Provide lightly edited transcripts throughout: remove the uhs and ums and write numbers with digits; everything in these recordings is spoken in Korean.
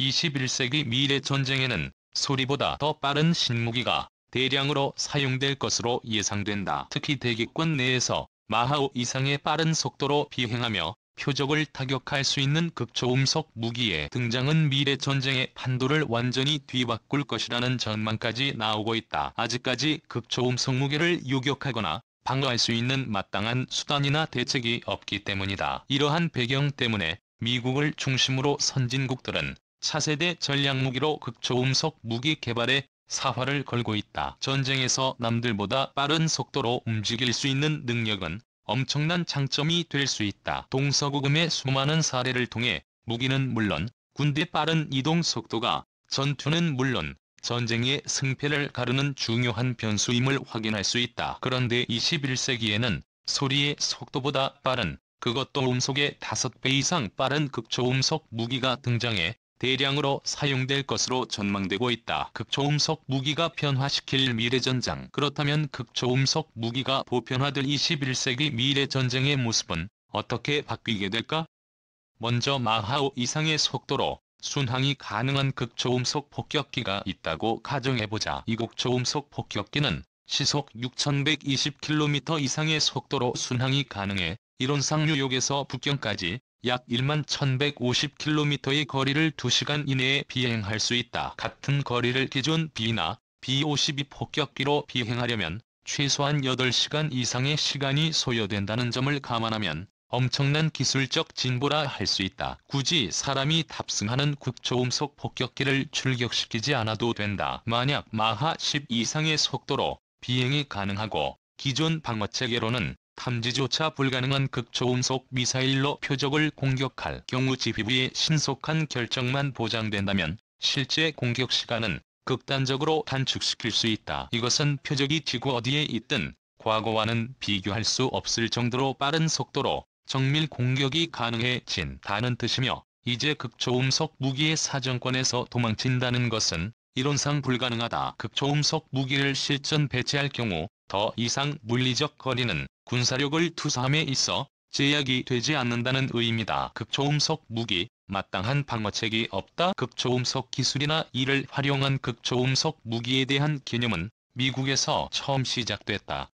21세기 미래 전쟁에는 소리보다 더 빠른 신무기가 대량으로 사용될 것으로 예상된다. 특히 대기권 내에서 마하 5 이상의 빠른 속도로 비행하며 표적을 타격할 수 있는 극초음속 무기의 등장은 미래 전쟁의 판도를 완전히 뒤바꿀 것이라는 전망까지 나오고 있다. 아직까지 극초음속 무기를 요격하거나 방어할 수 있는 마땅한 수단이나 대책이 없기 때문이다. 이러한 배경 때문에 미국을 중심으로 선진국들은 차세대 전략무기로 극초음속 무기 개발에 사활을 걸고 있다. 전쟁에서 남들보다 빠른 속도로 움직일 수 있는 능력은 엄청난 장점이 될 수 있다. 동서고금의 수많은 사례를 통해 무기는 물론 군대 빠른 이동 속도가 전투는 물론 전쟁의 승패를 가르는 중요한 변수임을 확인할 수 있다. 그런데 21세기에는 소리의 속도보다 빠른, 그것도 음속의 5배 이상 빠른 극초음속 무기가 등장해 대량으로 사용될 것으로 전망되고 있다. 극초음속 무기가 변화시킬 미래전장. 그렇다면 극초음속 무기가 보편화될 21세기 미래전쟁의 모습은 어떻게 바뀌게 될까? 먼저 마하 5 이상의 속도로 순항이 가능한 극초음속 폭격기가 있다고 가정해보자. 이 극초음속 폭격기는 시속 6120km 이상의 속도로 순항이 가능해 이론상 뉴욕에서 북경까지 약 11,150km의 거리를 2시간 이내에 비행할 수 있다. 같은 거리를 기존 B나 B-52 폭격기로 비행하려면 최소한 8시간 이상의 시간이 소요된다는 점을 감안하면 엄청난 기술적 진보라 할 수 있다. 굳이 사람이 탑승하는 극초음속 폭격기를 출격시키지 않아도 된다. 만약 마하 10 이상의 속도로 비행이 가능하고 기존 방어체계로는 탐지조차 불가능한 극초음속 미사일로 표적을 공격할 경우 지휘부의 신속한 결정만 보장된다면 실제 공격 시간은 극단적으로 단축시킬 수 있다. 이것은 표적이 지구 어디에 있든 과거와는 비교할 수 없을 정도로 빠른 속도로 정밀 공격이 가능해진다는 뜻이며, 이제 극초음속 무기의 사정권에서 도망친다는 것은 이론상 불가능하다. 극초음속 무기를 실전 배치할 경우 더 이상 물리적 거리는 군사력을 투사함에 있어 제약이 되지 않는다는 의미다. 극초음속 무기, 마땅한 방어책이 없다. 극초음속 기술이나 이를 활용한 극초음속 무기에 대한 개념은 미국에서 처음 시작됐다.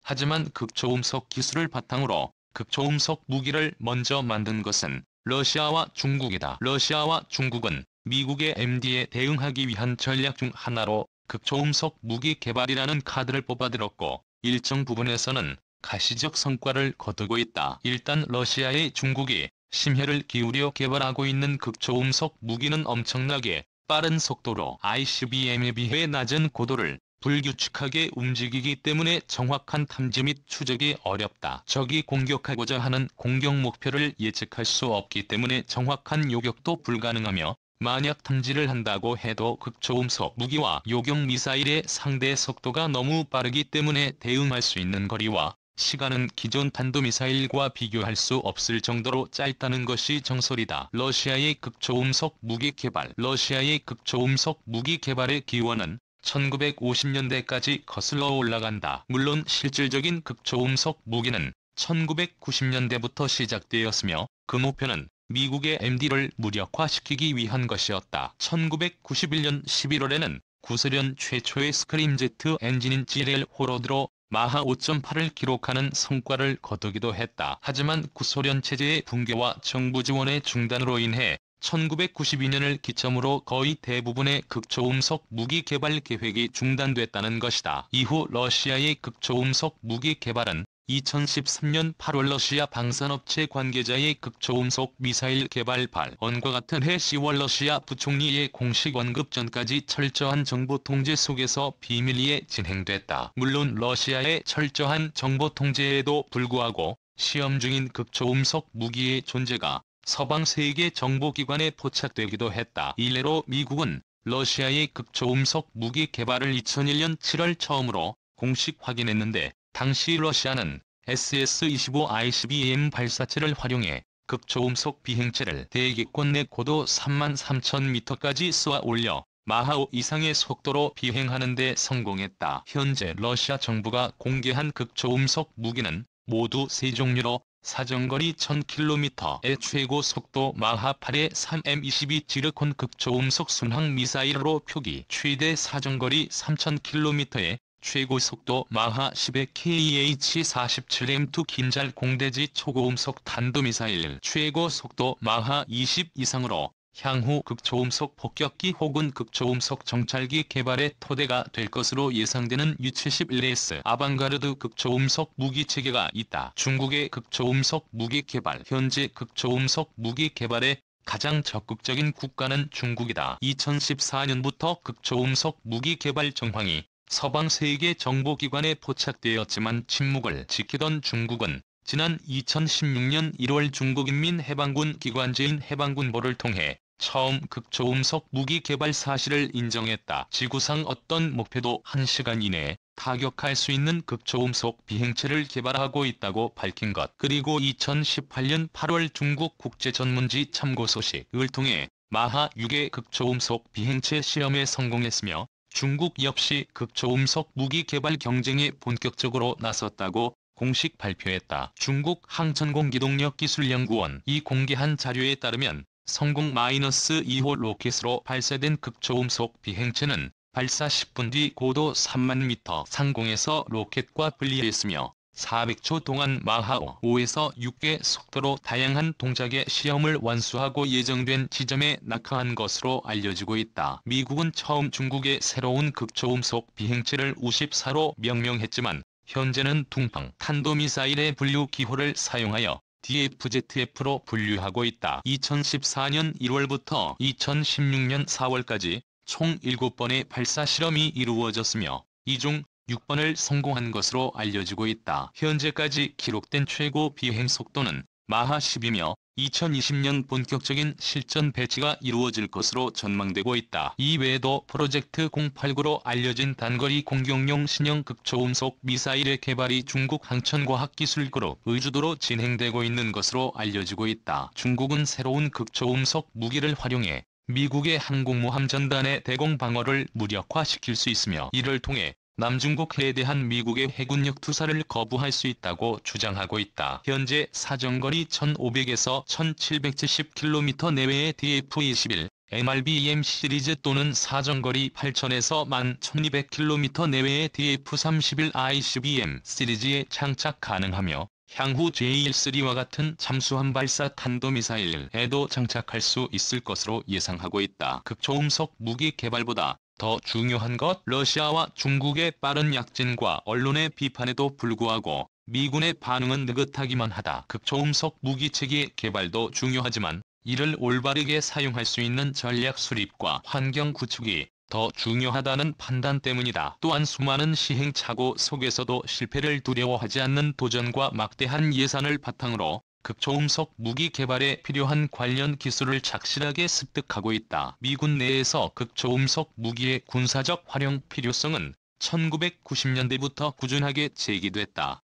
하지만 극초음속 기술을 바탕으로 극초음속 무기를 먼저 만든 것은 러시아와 중국이다. 러시아와 중국은 미국의 MD에 대응하기 위한 전략 중 하나로 극초음속 무기 개발이라는 카드를 뽑아들었고, 일정 부분에서는 가시적 성과를 거두고 있다. 일단 러시아의 중국이 심혈을 기울여 개발하고 있는 극초음속 무기는 엄청나게 빠른 속도로 ICBM에 비해 낮은 고도를 불규칙하게 움직이기 때문에 정확한 탐지 및 추적이 어렵다. 적이 공격하고자 하는 공격 목표를 예측할 수 없기 때문에 정확한 요격도 불가능하며, 만약 탐지를 한다고 해도 극초음속 무기와 요격 미사일의 상대 속도가 너무 빠르기 때문에 대응할 수 있는 거리와 시간은 기존 탄도미사일과 비교할 수 없을 정도로 짧다는 것이 정설이다. 러시아의 극초음속 무기 개발. 러시아의 극초음속 무기 개발의 기원은 1950년대까지 거슬러 올라간다. 물론 실질적인 극초음속 무기는 1990년대부터 시작되었으며, 그 목표는 미국의 MD를 무력화시키기 위한 것이었다. 1991년 11월에는 구소련 최초의 스크림제트 엔진인 GRL 호로드로 마하 5.8을 기록하는 성과를 거두기도 했다. 하지만 구소련 체제의 붕괴와 정부 지원의 중단으로 인해 1992년을 기점으로 거의 대부분의 극초음속 무기 개발 계획이 중단됐다는 것이다. 이후 러시아의 극초음속 무기 개발은 2013년 8월 러시아 방산업체 관계자의 극초음속 미사일 개발 발언과 같은 해 10월 러시아 부총리의 공식 언급 전까지 철저한 정보 통제 속에서 비밀리에 진행됐다. 물론 러시아의 철저한 정보 통제에도 불구하고 시험 중인 극초음속 무기의 존재가 서방 세계 정보기관에 포착되기도 했다. 일례로 미국은 러시아의 극초음속 무기 개발을 2001년 7월 처음으로 공식 확인했는데, 당시 러시아는 SS-25 ICBM 발사체를 활용해 극초음속 비행체를 대기권 내 고도 33,000m까지 쏘아 올려 마하 5 이상의 속도로 비행하는 데 성공했다. 현재 러시아 정부가 공개한 극초음속 무기는 모두 세 종류로 사정거리 1000km의 최고 속도 마하 8의 3M22 지르콘 극초음속 순항 미사일로 표기, 최대 사정거리 3000km의 최고 속도 마하 10의 KH-47M2 긴잘 공대지 초고음속 탄도미사일, 최고 속도 마하 20 이상으로 향후 극초음속 폭격기 혹은 극초음속 정찰기 개발의 토대가 될 것으로 예상되는 U-71S 아방가르드 극초음속 무기체계가 있다. 중국의 극초음속 무기 개발. 현재 극초음속 무기 개발에 가장 적극적인 국가는 중국이다. 2014년부터 극초음속 무기 개발 정황이 서방 세계 정보기관에 포착되었지만 침묵을 지키던 중국은 지난 2016년 1월 중국인민해방군 기관지인 해방군보를 통해 처음 극초음속 무기 개발 사실을 인정했다. 지구상 어떤 목표도 1시간 이내에 타격할 수 있는 극초음속 비행체를 개발하고 있다고 밝힌 것. 그리고 2018년 8월 중국 국제전문지 참고 소식을 통해 마하 6의 극초음속 비행체 시험에 성공했으며 중국 역시 극초음속 무기 개발 경쟁에 본격적으로 나섰다고 공식 발표했다. 중국 항천공기동력기술연구원이 공개한 자료에 따르면 성공 -2호 로켓으로 발사된 극초음속 비행체는 발사 10분 뒤 고도 3000m 상공에서 로켓과 분리했으며 400초 동안 마하 5에서 6의 속도로 다양한 동작의 시험을 완수하고 예정된 지점에 낙하한 것으로 알려지고 있다. 미국은 처음 중국의 새로운 극초음속 비행체를 U-14로 명명했지만 현재는 둥팡 탄도미사일의 분류 기호를 사용하여 DFZF로 분류하고 있다. 2014년 1월부터 2016년 4월까지 총 7번의 발사 실험이 이루어졌으며 이 중 6번을 성공한 것으로 알려지고 있다. 현재까지 기록된 최고 비행 속도는 마하 10이며 2020년 본격적인 실전 배치가 이루어질 것으로 전망되고 있다. 이외에도 프로젝트 089로 알려진 단거리 공격용 신형 극초음속 미사일의 개발이 중국 항천과학기술그룹의 주도로 진행되고 있는 것으로 알려지고 있다. 중국은 새로운 극초음속 무기를 활용해 미국의 항공모함 전단의 대공 방어를 무력화시킬 수 있으며 이를 통해 남중국해에 대한 미국의 해군력 투사를 거부할 수 있다고 주장하고 있다. 현재 사정거리 1500에서 1770km 내외의 DF-21, MRBM 시리즈 또는 사정거리 8000에서 11200km 내외의 DF-31 ICBM 시리즈에 장착 가능하며 향후 JL-3와 같은 잠수함 발사 탄도미사일에도 장착할 수 있을 것으로 예상하고 있다. 극초음속 무기 개발보다 더 중요한 것, 러시아와 중국의 빠른 약진과 언론의 비판에도 불구하고 미군의 반응은 느긋하기만 하다. 극초음속 무기체계 개발도 중요하지만 이를 올바르게 사용할 수 있는 전략 수립과 환경 구축이 더 중요하다는 판단 때문이다. 또한 수많은 시행착오 속에서도 실패를 두려워하지 않는 도전과 막대한 예산을 바탕으로 극초음속 무기 개발에 필요한 관련 기술을 착실하게 습득하고 있다. 미군 내에서 극초음속 무기의 군사적 활용 필요성은 1990년대부터 꾸준하게 제기됐다.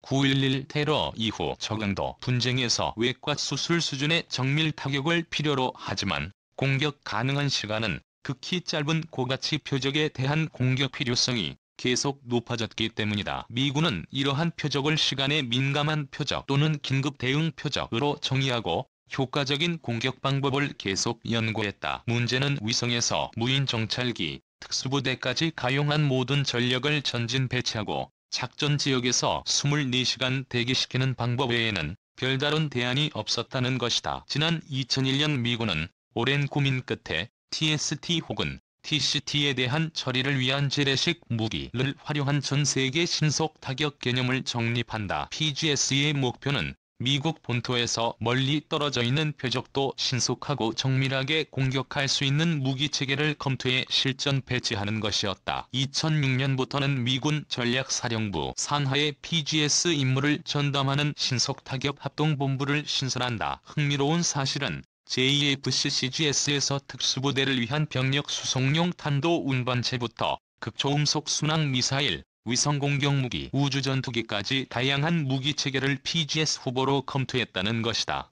9.11 테러 이후 적응도 분쟁에서 외과 수술 수준의 정밀 타격을 필요로 하지만 공격 가능한 시간은 극히 짧은 고가치 표적에 대한 공격 필요성이 계속 높아졌기 때문이다. 미군은 이러한 표적을 시간에 민감한 표적 또는 긴급 대응 표적으로 정의하고 효과적인 공격 방법을 계속 연구했다. 문제는 위성에서 무인 정찰기, 특수부대까지 가용한 모든 전력을 전진 배치하고 작전 지역에서 24시간 대기시키는 방법 외에는 별다른 대안이 없었다는 것이다. 지난 2001년 미군은 오랜 고민 끝에 TST 혹은 TCT에 대한 처리를 위한 재래식 무기를 활용한 전세계 신속 타격 개념을 정립한다. PGS의 목표는 미국 본토에서 멀리 떨어져 있는 표적도 신속하고 정밀하게 공격할 수 있는 무기체계를 검토해 실전 배치하는 것이었다. 2006년부터는 미군 전략사령부 산하의 PGS 임무를 전담하는 신속타격 합동본부를 신설한다. 흥미로운 사실은 JFCCGS에서 특수부대를 위한 병력 수송용 탄도 운반체부터 극초음속 순항 미사일, 위성 공격무기, 우주전투기까지 다양한 무기체계를 PGS 후보로 검토했다는 것이다.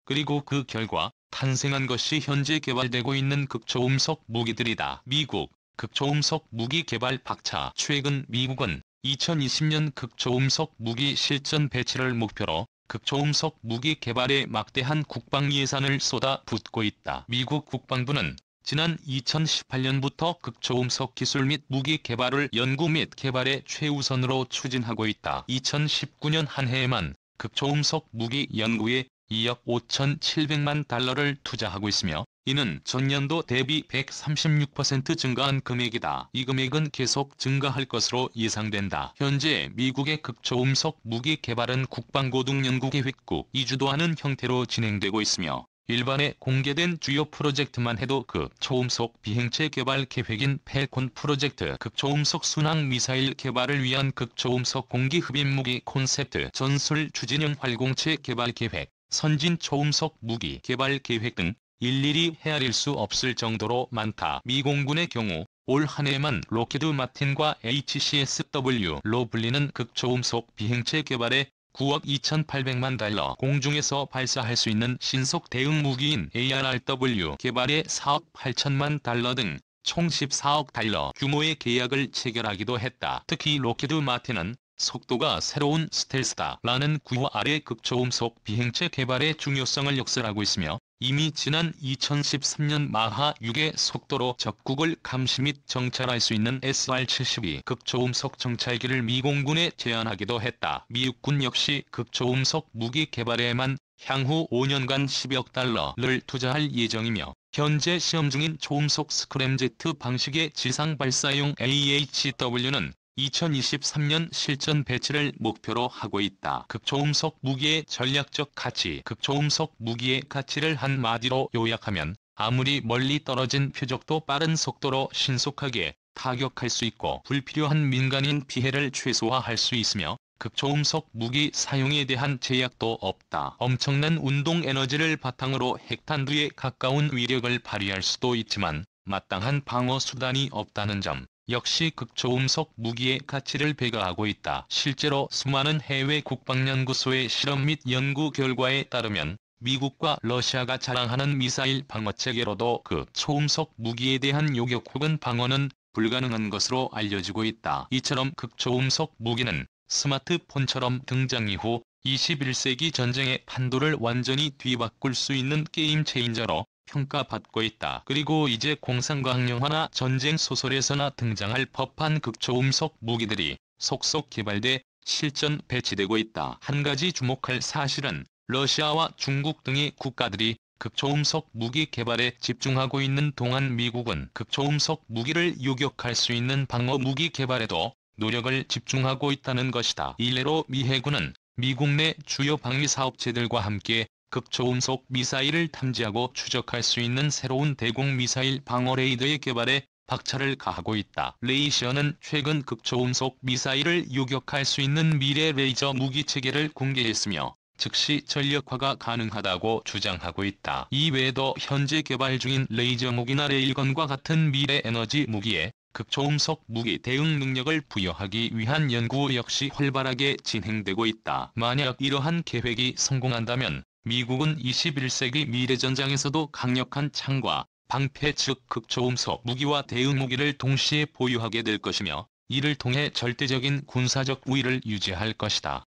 그리고 그 결과 탄생한 것이 현재 개발되고 있는 극초음속 무기들이다. 미국 극초음속 무기 개발 박차. 최근 미국은 2020년 극초음속 무기 실전 배치를 목표로 극초음속 무기 개발에 막대한 국방 예산을 쏟아붓고 있다. 미국 국방부는 지난 2018년부터 극초음속 기술 및 무기 개발을 연구 및 개발의 최우선으로 추진하고 있다. 2019년 한 해에만 극초음속 무기 연구에 2억 5,700만 달러를 투자하고 있으며 이는 전년도 대비 136% 증가한 금액이다. 이 금액은 계속 증가할 것으로 예상된다. 현재 미국의 극초음속 무기 개발은 국방고등연구계획국 이주도하는 형태로 진행되고 있으며 일반에 공개된 주요 프로젝트만 해도 극초음속 비행체 개발 계획인 펠콘 프로젝트, 극초음속 순항 미사일 개발을 위한 극초음속 공기 흡입 무기 콘셉트, 전술 추진형 활공체 개발 계획, 선진 초음속 무기 개발 계획 등 일일이 헤아릴 수 없을 정도로 많다. 미 공군의 경우 올 한 해만 록히드 마틴과 HCSW로 불리는 극초음속 비행체 개발에 9억 2,800만 달러, 공중에서 발사할 수 있는 신속 대응 무기인 ARRW 개발에 4억 8천만 달러 등 총 14억 달러 규모의 계약을 체결하기도 했다. 특히 록히드 마틴은 속도가 새로운 스텔스다라는 구호 아래 극초음속 비행체 개발의 중요성을 역설하고 있으며 이미 지난 2013년 마하 6의 속도로 적국을 감시 및 정찰할 수 있는 SR-72 극초음속 정찰기를 미 공군에 제안하기도 했다. 미 육군 역시 극초음속 무기 개발에만 향후 5년간 10억 달러를 투자할 예정이며 현재 시험 중인 초음속 스크램제트 방식의 지상 발사용 AHW는 2023년 실전 배치를 목표로 하고 있다. 극초음속 무기의 전략적 가치. 극초음속 무기의 가치를 한마디로 요약하면 아무리 멀리 떨어진 표적도 빠른 속도로 신속하게 타격할 수 있고 불필요한 민간인 피해를 최소화할 수 있으며 극초음속 무기 사용에 대한 제약도 없다. 엄청난 운동 에너지를 바탕으로 핵탄두에 가까운 위력을 발휘할 수도 있지만 마땅한 방어 수단이 없다는 점 역시 극초음속 무기의 가치를 배가하고 있다. 실제로 수많은 해외 국방연구소의 실험 및 연구 결과에 따르면 미국과 러시아가 자랑하는 미사일 방어체계로도 극초음속 무기에 대한 요격 혹은 방어는 불가능한 것으로 알려지고 있다. 이처럼 극초음속 무기는 스마트폰처럼 등장 이후 21세기 전쟁의 판도를 완전히 뒤바꿀 수 있는 게임 체인저로 평가받고 있다. 그리고 이제 공상과학 영화나 전쟁 소설에서나 등장할 법한 극초음속 무기들이 속속 개발돼 실전 배치되고 있다. 한 가지 주목할 사실은 러시아와 중국 등의 국가들이 극초음속 무기 개발에 집중하고 있는 동안 미국은 극초음속 무기를 요격할 수 있는 방어 무기 개발에도 노력을 집중하고 있다는 것이다. 일례로 미 해군은 미국 내 주요 방위사업체들과 함께 극초음속 미사일을 탐지하고 추적할 수 있는 새로운 대공 미사일 방어 레이더의 개발에 박차를 가하고 있다. 레이시어는 최근 극초음속 미사일을 요격할 수 있는 미래 레이저 무기 체계를 공개했으며 즉시 전력화가 가능하다고 주장하고 있다. 이외에도 현재 개발 중인 레이저 무기나 레일건과 같은 미래 에너지 무기에 극초음속 무기 대응 능력을 부여하기 위한 연구 역시 활발하게 진행되고 있다. 만약 이러한 계획이 성공한다면 미국은 21세기 미래전장에서도 강력한 창과 방패 즉 극초음속 무기와 대응 무기를 동시에 보유하게 될 것이며 이를 통해 절대적인 군사적 우위를 유지할 것이다.